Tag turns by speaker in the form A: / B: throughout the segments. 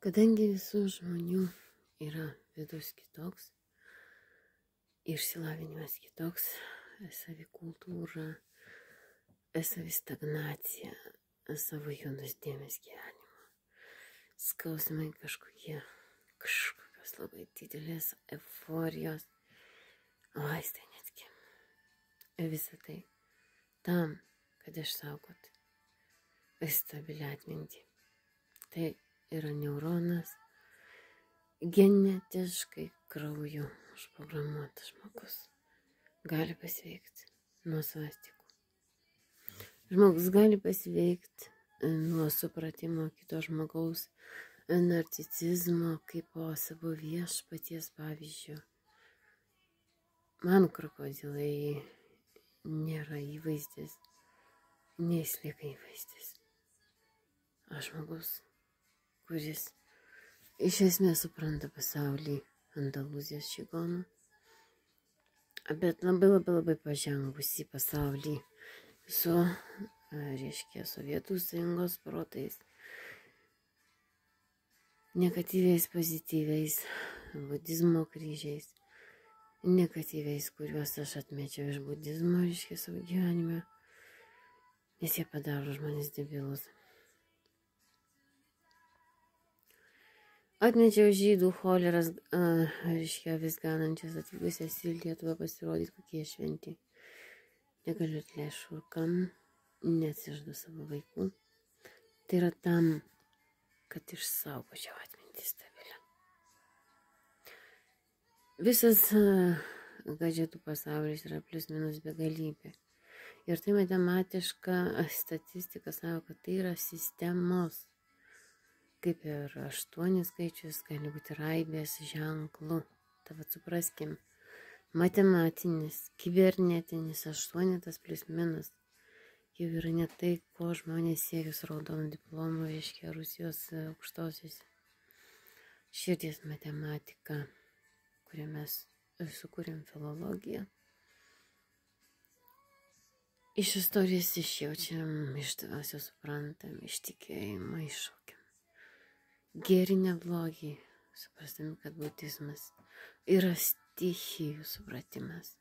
A: Kadangi visų žmonių yra vidus kitoks, išsilavinimas kitoks, savikultūra, savistagnacija, savo juodas dėmes gyvenimo, skausmai kažkokios labai didelės euforijos, vaistai netgi. Visą tai tam, kad išsaugot stabilią atmintį. Tai yra neuronas, genetiškai krauju užprogramuotas žmogus. Gali pasveikti nuo svastikų. Žmogus gali pasveikti nuo supratimo kito žmogaus, narcisizmo kaip po savo viešpaties pavyzdžio. Man krokodilai nėra įvaizdis, neįslieka įvaizdis. Aš žmogus, kuris iš esmės supranta pasaulį Andalūzijos čigonų, bet labai pažengusi pasaulį su, Sovietų sąjungos protais, negatyviais, pozityviais, budizmo kryžiais, negatyviais, kuriuos aš atmečiau iš budizmo, savo gyvenime, nes jie padaro žmonės debilus. Atmečiau žydų choleras, vis ganančias atvykusias į Lietuvą pasirodyti, kokie šventi. Negaliu atleisti šurkam, neatsižadu savo vaikų. Tai yra tam, kad išsaugočiau atmintį stabilę. Visas gadžetų pasaulis yra plius minus begalybė. Ir tai matematiška statistika savo, kad tai yra sistemos. Kaip ir 8 skaičius gali būti raibės ženklų. Tai supraskim, matematinis, kibernetinis 8 plius minus jau yra ne tai, ko žmonės siekia su raudonu diplomu, Rusijos aukštosios širdies matematika, kurią mes sukūrėm filologiją. Iš istorijos išjaučiam, iš dvasios suprantam, iš tikėjimo iššaukiam. Gėrį neblogį, suprastami, kad budizmas yra stichijų supratimas.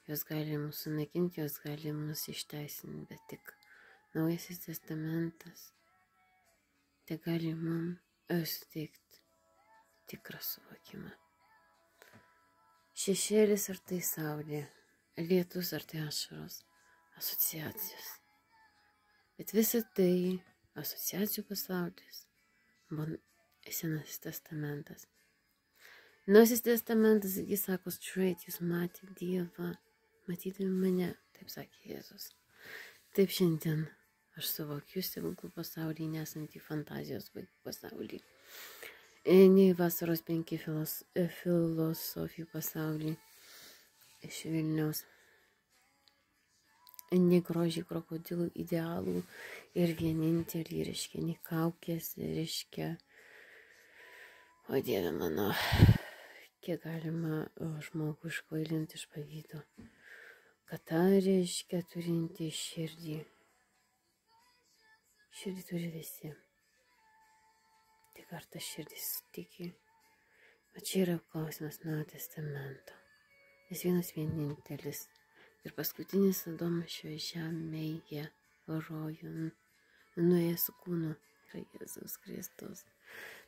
A: Jos gali mūsų naikinti, jos gali mūsų išteisinti, bet tik Naujasis testamentas tai gali mums suteikti tikrą suvokimą. Šešėlis ar tai saulė, lietus ar tai ašaros, asociacijos. Bet visa tai asociacijų pasaulis buvo Senasis testamentas. Naujasis testamentas, jis sako straight, jūs matėte Dievą, matydami mane, taip sakė Jėzus. Taip šiandien aš suvokiu stebuklų pasaulį, nesantį fantazijos vaikų pasaulį. Nei vasaros 5 filosofijų pasaulį iš Vilniaus. Nei grožį krokodilų idealų ir vienintelį, nei kaukės, o Dieve mano, kiek galima žmogų iškvailinti iš pavydo, kad ta turinti širdį. Širdį turi visi. Tik ar ta širdis tiki? O čia yra klausimas Naujojo testamento. Nes vienas vienintelis ir paskutinis Adomas šioje žemėje rojun nuėjęs su kūnu yra Jėzus Kristus.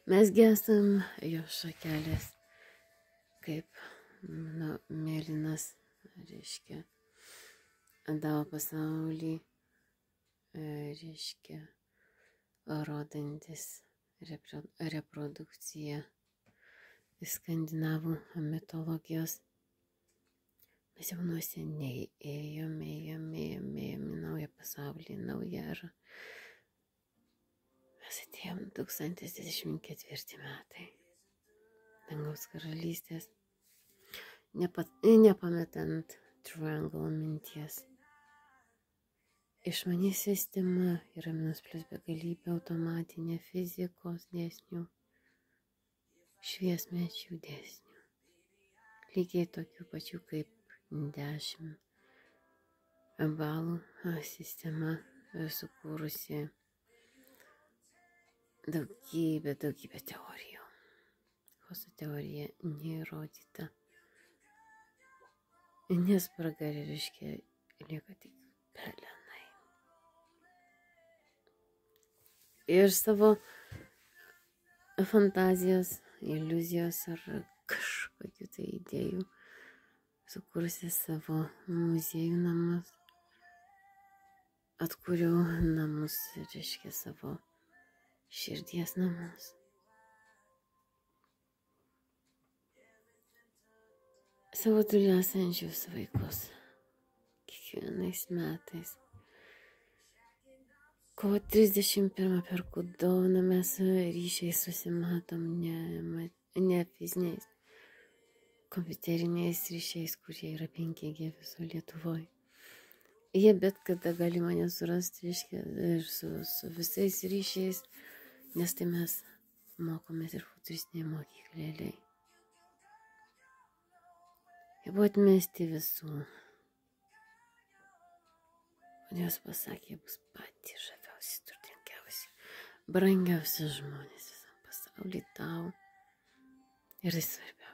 A: Mes esam jo šakelės, kaip mėlynas, Adamo pasaulį, rodantis reprodukciją skandinavų mitologijos. Mes jau nuo seniai ėjome į naują pasaulį, naują erą. Mes atėjom 1024 metai. Dangaus karalystės. Nepametant triangle minties. Išmani sistema yra minus plus begalybė automatinė fizikos dėsnių, šviesmečių dėsnių. Lygiai tokių pačių kaip 10 balų sistema sukūrusi daugybė teorijų. Chaoso teorija neįrodyta. Nes pragarė, reiškia, lieka tik pelenai. Ir savo fantazijos, iliuzijos ar kažkokių tai idėjų sukūrusi savo muziejų namus. Atkūriau namus, reiškia, savo širdies namus. Savo toliasančius vaikus kiekvienais metais. Kovo 31 perku dovaną, mes ryšiais susimatom ne fiziniais, kompiuteriniais ryšiais, kurie yra 5G viso Lietuvoje. Jie bet kada gali mane surasti, reiškia, ir su visais ryšiais, nes tai mes mokomės ir futuristinėje mokyklėlėje. Jie buvo atmesti visų. O Dievas pasakė, bus patys žaviausi, turtingiausi, brangiausi žmonės visam pasaulyje tau. Ir tai svarbiausia.